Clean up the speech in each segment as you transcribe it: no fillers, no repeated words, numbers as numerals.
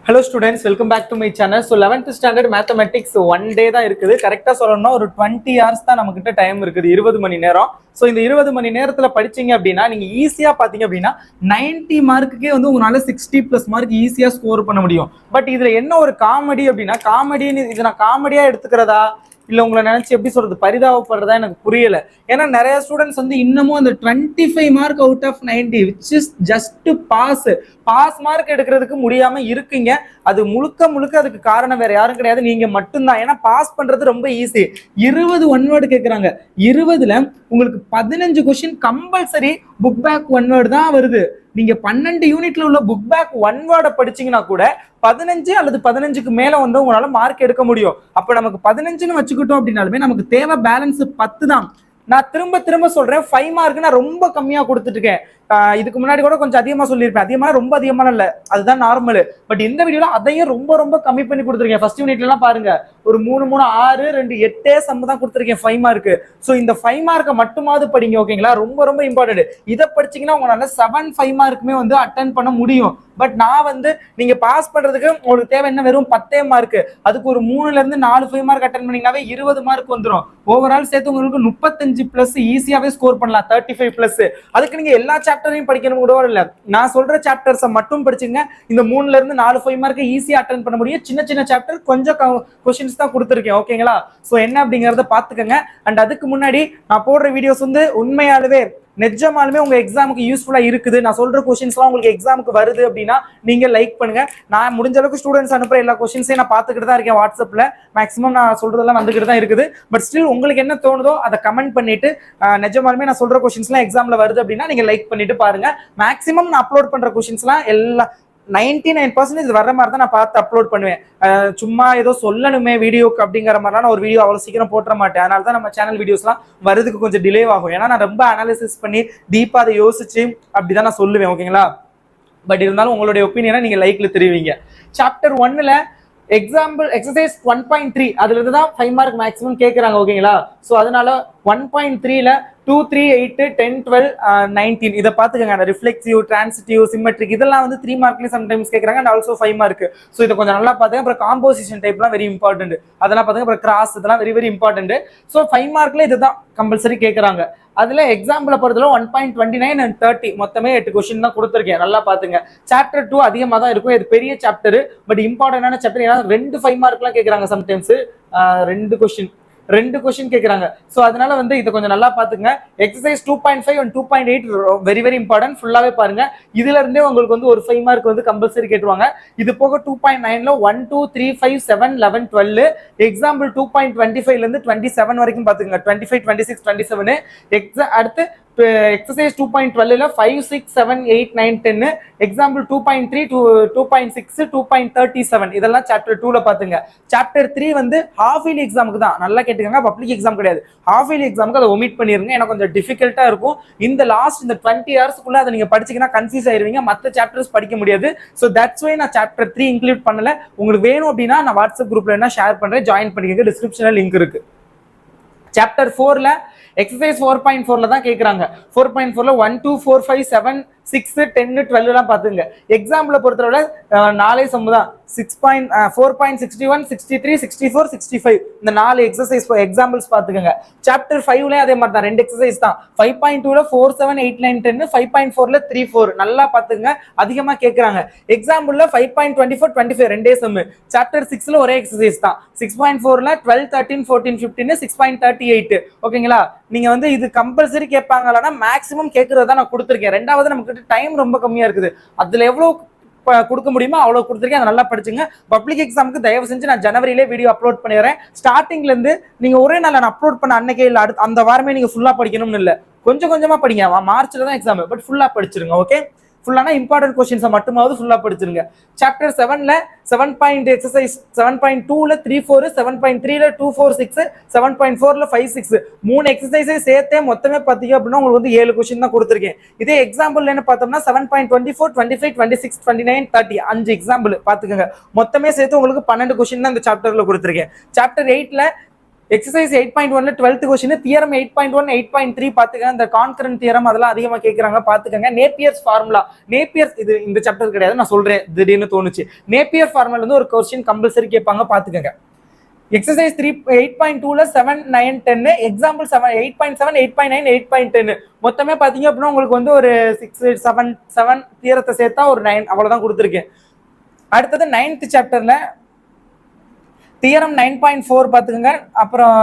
Hello students, welcome back to my channel. So 11th standard mathematics one day தான் இருக்குது. கரெக்டா சொல்லணும்னா ஒரு 20 hours தான் நமக்கிட்ட டைம் இருக்குது, 20 மணி நேரம். ஸோ இந்த 20 மணி நேரத்துல படிச்சீங்க அப்படின்னா நீங்க ஈஸியா பாத்தீங்க அப்படின்னா 90 மார்க்குக்கே வந்து உங்களால 60+ மார்க் ஈஸியா ஸ்கோர் பண்ண முடியும். பட் இதுல என்ன ஒரு காமெடி அப்படின்னா, காமெடின்னு இது நான் காமெடியா எடுத்துக்கிறதா இல்ல உங்களை நினைச்சு எப்படி சொல்றது பரிதாபப்படுறதா எனக்கு புரியல. ஏன்னா நிறைய ஸ்டூடெண்ட்ஸ் வந்து இன்னமும் அந்த 25 mark out of 90 which is just pass mark எடுக்கிறதுக்கு முடியாம இருக்கீங்க. அது முழுக்க அதுக்கு காரணம் வேற யாரும் கிடையாது, நீங்க மட்டும்தான். ஏன்னா பாஸ் பண்றது ரொம்ப ஈஸி. 20 ஒன் வேர்டு கேட்கறாங்க, 20ல உங்களுக்கு 15 question compulsory book back one word தான் வருது. நீங்க 12 யூனிட்ல உள்ள புக் பேக் ஒன் வேர்டை படிச்சீங்கன்னா கூட 15 அல்லது 15க்கு மேல வந்து உங்களால மார்க் எடுக்க முடியும். அப்ப நமக்கு 15ன்னு வச்சுக்கிட்டோம் அப்படின்னாலுமே நமக்கு தேவை பேலன்ஸ் 10 தான். நான் திரும்ப சொல்றேன், 5 மார்க் நான் ரொம்ப கம்மியா கொடுத்துட்டு இருக்கேன். இதுக்கு முன்னாடி கூட கொஞ்சம் அதிகமா சொல்லியிருப்பேன், அதிகமா ரொம்ப அதிகமான இல்ல, அதுதான் நார்மல். பட் இந்த வீடியோல அதையும் ரொம்ப கம்மி பண்ணி கொடுத்துருக்கேன். ஃபர்ஸ்ட் யூனிட்ல எல்லாம் பாருங்க, ஒரு 3 3 6 2 8 சம் தான் கொடுத்துருக்கேன் 5 மார்க். ஸோ இந்த 5 மார்க்கை மட்டுமாவது படிங்க, ஓகேங்களா? ரொம்ப இம்பார்ட்டன்ட். இதை படிச்சீங்கன்னா உங்களால 7 5 மார்க்குமே வந்து அட்டன் பண்ண முடியும். பட் நான் வந்து நீங்க பாஸ் பண்றதுக்கு உங்களுக்கு தேவை என்ன, வெறும் 10 மார்க். அதுக்கு ஒரு 3ல இருந்து 4 5 மார்க் அட்டன் பண்ணீங்கன்னாவே 20 மார்க் வந்துடும். ஓவரால் சேர்த்து உங்களுக்கு 35+ ஈஸியாவே ஸ்கோர் பண்ணலாம், 35+. அதுக்கு நீங்க எல்லா சாப்டரையும் படிக்கணும் கூட இல்ல, நான் சொல்ற சாப்டர்ஸை மட்டும் படிச்சுங்க. இந்த 3ல இருந்து 4 5 மார்க் ஈஸியா அட்டன் பண்ண முடியும். சின்ன சாப்டர் கொஞ்சம் கொஸ்டின்ஸ் தான் கொடுத்துருக்கேன், ஓகேங்களா? ஸோ என்ன அப்படிங்கறத பாத்துக்கோங்க. அண்ட் அதுக்கு முன்னாடி நான் போடுற வீடியோஸ் வந்து உண்மையாலுமே நிஜமாலுமே உங்க எக்ஸாமுக்கு யூஸ்ஃபுல்லா இருக்குது, நான் சொல்ற கொஸ்டின்ஸ்லாம் உங்களுக்கு எக்ஸாமுக்கு வருது அப்படின்னா நீங்க லைக் பண்ணுங்க. நான் முடிஞ்ச அளவுக்கு ஸ்டூடெண்ட்ஸ் அனுப்புற எல்லா கொஸ்டின்ஸையும் நான் பார்த்துக்கிட்டு தான் இருக்கேன் வாட்ஸ்அப்ல. மேக்ஸிமம் நான் சொல்றதெல்லாம் வந்துகிட்டு தான் இருக்குது. பட் ஸ்டில் உங்களுக்கு என்ன தோணுதோ அதை கமெண்ட் பண்ணிட்டு, நிஜமாலுமே நான் சொல்ற கொஸ்டின்ஸ்லாம் எக்ஸாம்ல வருது அப்படின்னா நீங்க லைக் பண்ணிட்டு பாருங்க. மேக்ஸிமம் நான் அப்லோட் பண்ற கொஸ்டின்ஸ்லாம் எல்லா 99% வர்ற மாதிரி தான் நான் பார்த்து அப்லோட் பண்ணுவேன். சும்மா ஏதோ சொல்லணுமே வீடியோக்கு அப்படிங்கிற மாதிரிலாம் நான் ஒரு வீடியோ அவ்வளோ சீக்கிரம் போட்டுற மாட்டேன். அதனால தான் நம்ம சேனல் வீடியோஸ்லாம் வரதுக்கு கொஞ்சம் டிலே ஆகும். ஏன்னா நான் ரொம்ப அனாலிசிஸ் பண்ணி டீப்பா அதை யோசிச்சு அப்படிதான் நான் சொல்லுவேன், ஓகேங்களா? பட் இருந்தாலும் உங்களுடைய ஒப்பீனியனை நீங்க லைக்ல தெரிவிங்க. சாப்டர் 1ல எக்ஸாம்பிள் எக்ஸசைஸ் 1.3 அதுல இருந்து தான் 5 மார்க் மேக்ஸிமம் கேட்கறாங்க, ஓகேங்களா? ஸோ அதனால 1.3ல 2 3 8 10 12 19 இதை பார்த்துக்கங்க. ரிஃப்ளெக்சிவ், டிரான்சிட்டிவ், சிமெட்ரிக் இதெல்லாம் வந்து 3 மார்க்லயும் சம்டைம்ஸ் கேட்கறாங்க, அண்ட் ஆல்சோ 5 மார்க். ஸோ இதை கொஞ்சம் நல்லா பார்த்துங்க. அப்புறம் காம்போசிஷன் டைப்லாம் வெரி இம்பார்ட்டன்ட், அதெல்லாம் பார்த்துங்க. அப்புறம் கிராஸ் இதெல்லாம் வெரி இம்பார்ட்டன்ட். ஸோ 5 மார்க்ல இதுதான் கம்பல்சரி கேட்கறாங்க. அதுல எக்ஸாம்பிள பொறுத்தல 1.29 and 30 மொத்தமே 8 கொஸ்டின் தான் கொடுத்துருக்கேன், நல்லா பாத்துங்க. சாப்டர் 2 அதிகமா தான் இருக்கும், இது பெரிய சாப்டர், பட் இம்பார்ட்டன்டான சாப்டர். ஏன்னா 2 5 மார்க்லாம் கேட்கறாங்க சம்டைம்ஸ், 2 கொஸ்டின் கேட்கறாங்க. ஸோ அதனால வந்து இதை கொஞ்சம் நல்லா பாத்துங்க. எக்ஸசைஸ் 2.5 and 2.8 வெரி இம்பார்ட்டன்ட், ஃபுல்லாவே பாருங்க. இதுல இருந்தே உங்களுக்கு வந்து ஒரு 5 மார்க் வந்து கம்பல்சரி கேட்டுருவாங்க. இது போக 2.9ல 1 2 3 5 7 11 12 எக்ஸாம்பிள் 2.25ல இருந்து 27 வரைக்கும் பாத்துங்க. 25 26 27 அடுத்து எக்ஸசைஸ் 2.12ல 5 6 7 8 9 10 எக்ஸாம்பிள் 2.3 2.6 2.37 இதெல்லாம் சாப்டர் 2ல பாத்துங்க. சாப்டர் 3 வந்து ஹாஃப் இயர்லி எக்ஸாமுக்கு தான், நல்லா கேட்டுக்கங்க, பப்ளிக் எக்ஸாம் கிடையாது. ஹாஃப் இயர்லி எக்ஸாமுக்கு அதை ஒமிட் பண்ணிருங்க, ஏன்னா கொஞ்சம் டிஃபிகல்ட்டா இருக்கும். இந்த லாஸ்ட் இந்த 20 ஹவர்ஸ்க்குள்ள அதை நீங்க படிச்சீங்கன்னா கன்ஃபியூஸ் ஆயிருவீங்க, மற்ற சாப்டர்ஸ் படிக்க முடியாது. ஸோ தட்ஸ் வை நான் சாப்டர் 3 இன்க்ளூட் பண்ணல. உங்களுக்கு வேணும் அப்படின்னா நான் வாட்ஸ்அப் குரூப்ல என்ன ஷேர் பண்றேன், ஜாயின் பண்ணிக்கங்க, டிஸ்கிரிப்ஷன்ல லிங்க் இருக்கு. சாப்டர் 4ல எக்ஸசைஸ் 4.4ல தான் கேட்கறாங்க. 4.4ல 1 2 4 5 7 6 10 12 எல்லாம் பாத்துங்க. எக்ஸாம்பிள பொறுத்தவரை 4 சம் தான். 4.61 63 64 65 இந்த 4 எக்ஸசைஸ் எக்ஸாம்பிள்ஸ் பாத்துக்கங்க. சாப்டர் 5ல அதே மாதிரி தான் 2 எக்ஸசைஸ் தான். 5.2ல 4 7 8 9 10 5.4ல 3 4 நல்லா பாத்துங்க, அதிகமா கேக்குறாங்க. எக்ஸாம்பிள்ல 5.24 25 ரெண்டே சம். சாப்டர் 6ல ஒரே எக்ஸசைஸ் தான். 6.4ல 12 13 14 15 6.38 ஓகேங்களா? நீங்க வந்து இது கம்பல்சரி கேட்பாங்களா, மேக்ஸிமம் கேட்கறதா நான் கொடுத்துருக்கேன். ரெண்டாவது நமக்கு டைம் ரொம்ப கம்மியா இருக்குது, அதுல எவ்வளவு கொடுக்க முடியுமோ அவ்வளவு கொடுத்துருக்கேன், அதை நல்லா படிச்சுங்க. பப்ளிக் எக்ஸாமுக்கு தயவு செஞ்சு நான் ஜனவரியிலே வீடியோ அப்லோட் பண்ணிடுறேன். ஸ்டார்டிங்ல இருந்து நீங்க ஒரே நாள் நான் அப்லோட் பண்ண அன்னைக்கே இல்ல அந்த வாரமே நீங்க ஃபுல்லா படிக்கணும்னு இல்ல, கொஞ்சமா படிங்க. மார்ச்ல தான் எக்ஸாம், பட் ஃபுல்லா படிச்சிருங்க, ஓகே? ஃபுல்லானா இம்பார்ட்டன்ட் கொஸ்டின்ஸை மட்டுமாவது ஃபுல்லா படிச்சிருங்க. சாப்டர் 7ல 7. எக்ஸசைஸ் 7.2ல 3 4 7.3ல 2 4 6 7.4ல 5 6 3 எக்ஸசைஸை சேர்த்தே மொத்தமே பார்த்தீங்க அப்படின்னா உங்களுக்கு வந்து 7 கொஸ்டின் தான் கொடுத்துருக்கேன். இதே எக்ஸாம்பிள் என்ன பார்த்தோம்னா 7.24 25 26 29 30 5 எக்ஸாம்பிள் பார்த்துக்கோங்க. மொத்தமே சேர்த்து உங்களுக்கு 12 கொஸ்டின் தான் இந்த சாப்டர்ல கொடுத்துருக்கேன். சாப்டர் 8ல எக்ஸசைஸ் 8.1ல 12th கொஸ்டின் தியரம் 8.1 8.3 பாத்துக்கங்க. இந்த கான்கரண்ட் தியரம் அதெல்லாம் அதிகமா கேக்குறாங்க பாத்துக்கங்க. நேப்பியர்ஸ் ஃபார்முலா, நேப்பியர்ஸ் இது இந்த சாப்டர் கிடையாது, நான் சொல்றேன் திடீர்னு தோணுச்சு. நேப்பியர் ஃபார்முலா இருந்து ஒரு கொஸ்டின் கம்பல்சரி கேட்பாங்க பாத்துக்கங்க. எக்ஸசைஸ் 8.2ல 7 9 10 எக்ஸாம்பிள் 8.7 8.9 8.10 மொத்தமே பாத்தீங்க அப்படின்னா உங்களுக்கு வந்து ஒரு 6 7 தியரத்தை சேர்த்தா ஒரு 9 அவ்வளவுதான் கொடுத்துருக்கேன். அடுத்தது 9th சாப்டர்ல தியரம் 9.4 பாத்துக்கோங்க. அப்புறம்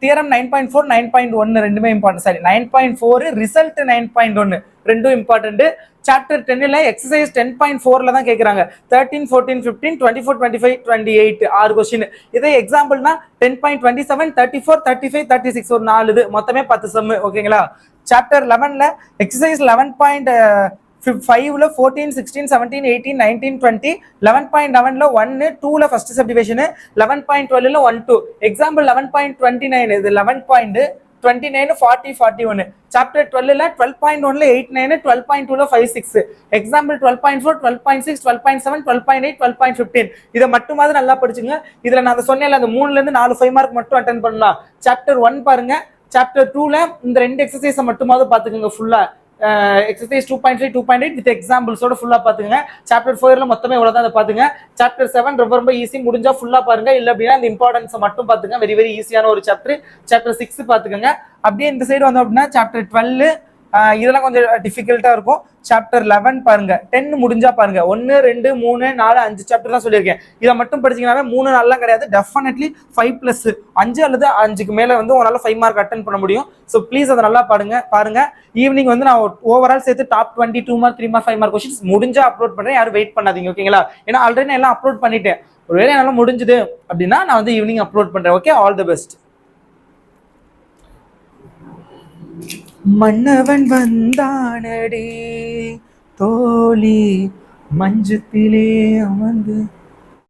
தியரம் 9.4 9.1 ரெண்டுமே இம்பார்ட்டன்ட். சாரி 9.4 ரிசல்ட் 9.1 ரெண்டும் இம்பார்ட்டன்ட். சாப்டர் 10ல எக்ஸசைஸ் 10.4ல தான் கேக்குறாங்க. 13 14 15 24 25 28 6 கொஸ்டின். இதே எக்ஸாம்பிள்னா 10.27 34 35 36 ஒரு 4 இது மொத்தமே 10 சம். ஓகேங்களா? சாப்டர் 11ல எக்ஸசைஸ் 11.5ல 14 16 17 18 19 20 11.11ல 1 2ல ஃபர்ஸ்ட் சப்டிவிஷன் 11.12ல 1 2 எக்ஸாம்பிள் 11.29 இது 11.29 40 41 சாப்டர் 12ல 12.1ல 8 9 12.2ல 5 6 எக்ஸாம்பிள் 12.4 12.6 12.7 12.8 12.15 இதை மட்டுமாவது நல்லா படிச்சுங்க. இதுல நான் அதை சொன்னேன்ல அந்த 3ல இருந்து 4 5 மார்க் மட்டும் அட்டென்ட் பண்ணலாம். சாப்டர் 1 பாருங்க. சாப்டர் 2ல இந்த ரெண்டு எக்ஸசைஸை மட்டுமாவது பாத்துக்கோங்க ஃபுல்லா. எக்ஸசைஸ் 2.3 2.8 வித் எக்ஸாம்பிள்ஸோட ஃபுல்லா பாத்துங்க. சாப்டர் 4ல மொத்தமே இவ்வளவுதான் அதை பாத்துங்க. சாப்டர் 7 ரொம்ப ரொம்ப ஈஸி, முடிஞ்சா ஃபுல்லா பாருங்க. இல்ல அப்படின்னா இந்த இம்பார்ட்டன்ஸ் மட்டும் பாத்துங்க. வெரி வெரி ஈஸியான ஒரு சாப்டர். சாப்டர் 6 பாத்துக்கோங்க. அப்படியே இந்த சைடு வந்தோம் அப்படின்னா சாப்டர் 12 இதெல்லாம் கொஞ்சம் டிஃபிகல்ட்டா இருக்கும். சாப்டர் 11 பாருங்க. 10 முடிஞ்சா பாருங்க. 1 2 3 4 5 சாப்டர் தான் சொல்லியிருக்கேன். இதை மட்டும் படிச்சீங்கன்னா 3 நாள்லாம் கிடையாது, டெஃபினெட்லி 5 + 5 அல்லது 5க்கு மேல வந்து உங்களால 5 மார்க் அட்டன் பண்ண முடியும். ஸோ ப்ளீஸ் அதை நல்லா பாருங்க. ஈவினிங் வந்து நான் ஓவரால் சேர்த்து top 20 2 mark 3 mark 5 mark questions முடிஞ்சா அப்லோட் பண்றேன். யாரும் வெயிட் பண்ணாதீங்க. ஓகேங்களா? ஏன்னா ஆல்ரெடி நான் எல்லாம் அப்லோட் பண்ணிட்டேன். ஒருவேளை என்னால முடிஞ்சது அப்படின்னா நான் வந்து ஈவினிங் அப்லோட் பண்றேன். Okay, all the best. மன்னவன் வந்தானடி தோழி மஞ்சத்திலே அமர்ந்து